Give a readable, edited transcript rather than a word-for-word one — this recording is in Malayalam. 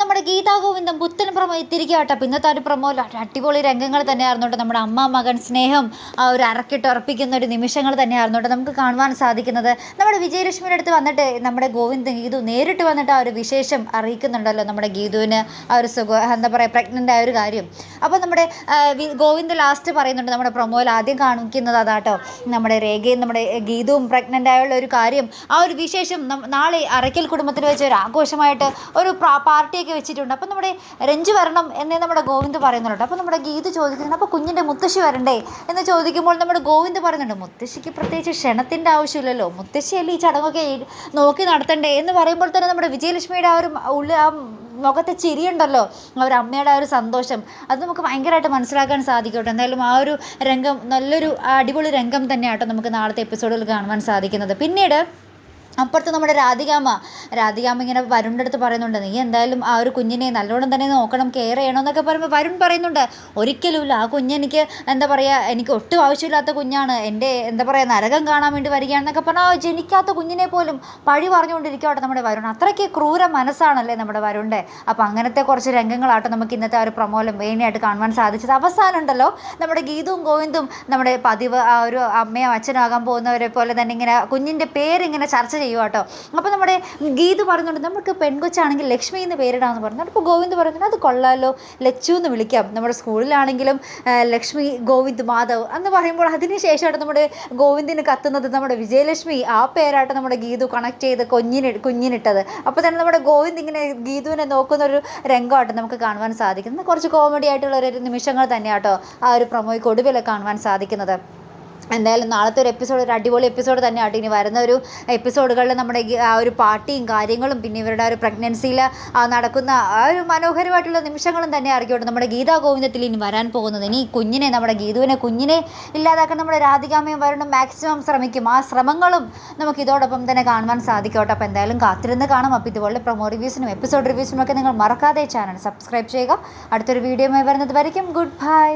നമ്മുടെ ഗീതാ ഗോവിന്ദം പുത്തൻ പ്രമോ എത്തിയിരിക്കുക കേട്ടോ. ഇന്നത്തെ ഒരു പ്രമോയിൽ അടിപൊളി രംഗങ്ങൾ തന്നെയായിരുന്നു കേട്ടോ. നമ്മുടെ അമ്മ മകൻ സ്നേഹം ആ ഒരു അരക്കിട്ട് ഉറപ്പിക്കുന്ന ഒരു നിമിഷങ്ങൾ തന്നെയായിരുന്നു കേട്ടോ നമുക്ക് കാണുവാൻ സാധിക്കുന്നത്. നമ്മുടെ വിജയലക്ഷ്മിയുടെ അടുത്ത് വന്നിട്ട് നമ്മുടെ ഗോവിന്ദ് ഗീതു നേരിട്ട് വന്നിട്ട് ആ ഒരു വിശേഷം അറിയിക്കുന്നുണ്ടല്ലോ നമ്മുടെ ഗീതുവിന് ആ ഒരു എന്താ പറയുക പ്രഗ്നൻ്റ് ആയ ഒരു കാര്യം. അപ്പോൾ നമ്മുടെ ഗോവിന്ദ് ലാസ്റ്റ് പറയുന്നുണ്ട് നമ്മുടെ പ്രമോയിൽ ആദ്യം കാണിക്കുന്നത് അതാട്ടോ, നമ്മുടെ രേഖയും നമ്മുടെ ഗീതുവും പ്രഗ്നൻ്റ് ആയുള്ള ഒരു കാര്യം, ആ ഒരു വിശേഷം നാളെ അറയ്ക്കൽ കുടുംബത്തിൽ വെച്ച് ഒരു ആഘോഷമായിട്ട് ഒരു പാർട്ടിയൊക്കെ വെച്ചിട്ടുണ്ട്. അപ്പം നമ്മുടെ രഞ്ജു വരണം എന്നേ നമ്മുടെ ഗോവിന്ദ് പറയുന്നുണ്ട്. അപ്പോൾ നമ്മുടെ ഗീതു ചോദിക്കുന്നുണ്ട് അപ്പോൾ കുഞ്ഞിൻ്റെ മുത്തശ്ശി വരണ്ടേ എന്ന് ചോദിക്കുമ്പോൾ നമ്മുടെ ഗോവിന്ദ് പറയുന്നുണ്ട് മുത്തശ്ശിക്ക് പ്രത്യേകിച്ച് ക്ഷണത്തിൻ്റെ ആവശ്യമില്ലല്ലോ, മുത്തശ്ശിയല്ലേ ഈ ചടങ്ങൊക്കെ നോക്കി നടത്തണ്ടേ എന്ന് പറയുമ്പോൾ തന്നെ നമ്മുടെ വിജയലക്ഷ്മിയുടെ ആ ഒരു ആ മുഖത്തെ ചിരിയുണ്ടല്ലോ, ആ ഒരു അമ്മയുടെ ആ ഒരു സന്തോഷം, അത് നമുക്ക് ഭയങ്കരമായിട്ട് മനസ്സിലാക്കാൻ സാധിക്കട്ടെ. എന്തായാലും ആ ഒരു രംഗം നല്ലൊരു അടിപൊളി രംഗം തന്നെയാട്ടോ നമുക്ക് നാളത്തെ എപ്പിസോഡിൽ കാണുവാൻ സാധിക്കുന്നത്. പിന്നീട് അപ്പുറത്ത് നമ്മുടെ രാധികാമ്മ ഇങ്ങനെ വരുണിൻ്റെ അടുത്ത് പറയുന്നുണ്ട് നീ എന്തായാലും ആ ഒരു കുഞ്ഞിനെ നല്ലോണം തന്നെ നോക്കണം, കെയർ ചെയ്യണം എന്നൊക്കെ പറയുമ്പോൾ വരുൺ പറയുന്നുണ്ട് ഒരിക്കലുമില്ല, ആ കുഞ്ഞെനിക്ക് എന്താ പറയുക എനിക്ക് ഒട്ടും ആവശ്യമില്ലാത്ത കുഞ്ഞാണ്, എൻ്റെ എന്താ പറയുക നരകം കാണാൻ വേണ്ടി വരികയാണെന്നൊക്കെ പറഞ്ഞാൽ ആ ജനിക്കാത്ത കുഞ്ഞിനെ പോലും പഴി പറഞ്ഞുകൊണ്ടിരിക്കുകയാട്ടെ നമ്മുടെ വരുൺ. അത്രയ്ക്ക് ക്രൂര മനസ്സാണല്ലേ നമ്മുടെ വരുണിൻ്റെ. അപ്പോൾ അങ്ങനത്തെ കുറച്ച് രംഗങ്ങളാട്ടോ നമുക്ക് ഇന്നത്തെ ആ ഒരു പ്രമോലം മെയിനായിട്ട് കാണുവാൻ സാധിച്ചത്. അവസാനം ഉണ്ടല്ലോ നമ്മുടെ ഗീതുവും ഗോവിന്ദും നമ്മുടെ പതിവ് ആ ഒരു അമ്മയും അച്ഛനും ആകാൻ പോകുന്നവരെ പോലെ തന്നെ ഇങ്ങനെ കുഞ്ഞിൻ്റെ പേരിങ്ങനെ ചർച്ച ചെയ്യും കേട്ടോ. അപ്പോൾ നമ്മുടെ ഗീതു പറയുന്നുണ്ട് നമുക്ക് പെൺകൊച്ചാണെങ്കിൽ ലക്ഷ്മി എന്ന് പേരിടാമെന്ന് പറഞ്ഞു. അപ്പോൾ ഗോവിന്ദ് പറയുന്നുണ്ട് അത് കൊള്ളാമല്ലോ, ലച്ചു എന്ന് വിളിക്കാം, നമ്മുടെ സ്കൂളിലാണെങ്കിലും ലക്ഷ്മി ഗോവിന്ദ് മാധവ് എന്ന് പറയുമ്പോൾ അതിന് ശേഷമായിട്ട് നമ്മുടെ ഗോവിന്ദിന് കത്തുന്നത് നമ്മുടെ വിജയലക്ഷ്മി ആ പേരായിട്ട് നമ്മുടെ ഗീതു കണക്ട് ചെയ്ത് കുഞ്ഞിനിട്ടത്. അപ്പോൾ തന്നെ നമ്മുടെ ഗോവിന്ദ് ഇങ്ങനെ ഗീതുവിനെ നോക്കുന്നൊരു രംഗമായിട്ട് നമുക്ക് കാണുവാൻ സാധിക്കുന്നത്. കുറച്ച് കോമഡി ആയിട്ടുള്ള ഒരു നിമിഷങ്ങൾ തന്നെയാട്ടോ ആ ഒരു പ്രൊമോയ്ക്ക് ഒടുവിൽ കാണുവാൻ സാധിക്കുന്നത്. എന്തായാലും നാളത്തെ ഒരു എപ്പിസോഡ് ഒരു അടിപൊളി എപ്പിസോഡ് തന്നെയാട്ടോ. ഇനി വരുന്ന ഒരു എപ്പിസോഡുകളിൽ നമ്മുടെ ആ ഒരു പാർട്ടിയും കാര്യങ്ങളും പിന്നെ ഇവരുടെ ആ ഒരു പ്രഗ്നൻസിയിൽ നടക്കുന്ന ആ ഒരു മനോഹരമായിട്ടുള്ള നിമിഷങ്ങളും തന്നെ ആയിരിക്കും നമ്മുടെ ഗീതാ ഗോവിന്ദത്തിൽ ഇനി വരാൻ പോകുന്നത്. ഇനി കുഞ്ഞിനെ നമ്മുടെ കുഞ്ഞിനെ ഇല്ലാതാക്കാൻ നമ്മുടെ രാധികാമ്മയും വരണം മാക്സിമം ശ്രമിക്കും. ആ ശ്രമങ്ങളും നമുക്ക് ഇതോടൊപ്പം തന്നെ കാണുവാൻ സാധിക്കും കേട്ടോ. അപ്പോൾ എന്തായാലും കാത്തിരുന്ന് കാണാം. അപ്പോൾ ഇതുപോലെ പ്രൊമോ റിവ്യൂസിനും എപ്പിസോഡ് റിവ്യൂസിനും ഒക്കെ നിങ്ങൾ മറക്കാതെ ചാനൽ സബ്സ്ക്രൈബ് ചെയ്യുക. അടുത്തൊരു വീഡിയോയുമായി വരുന്നത് വരയ്ക്കും ഗുഡ് ബൈ.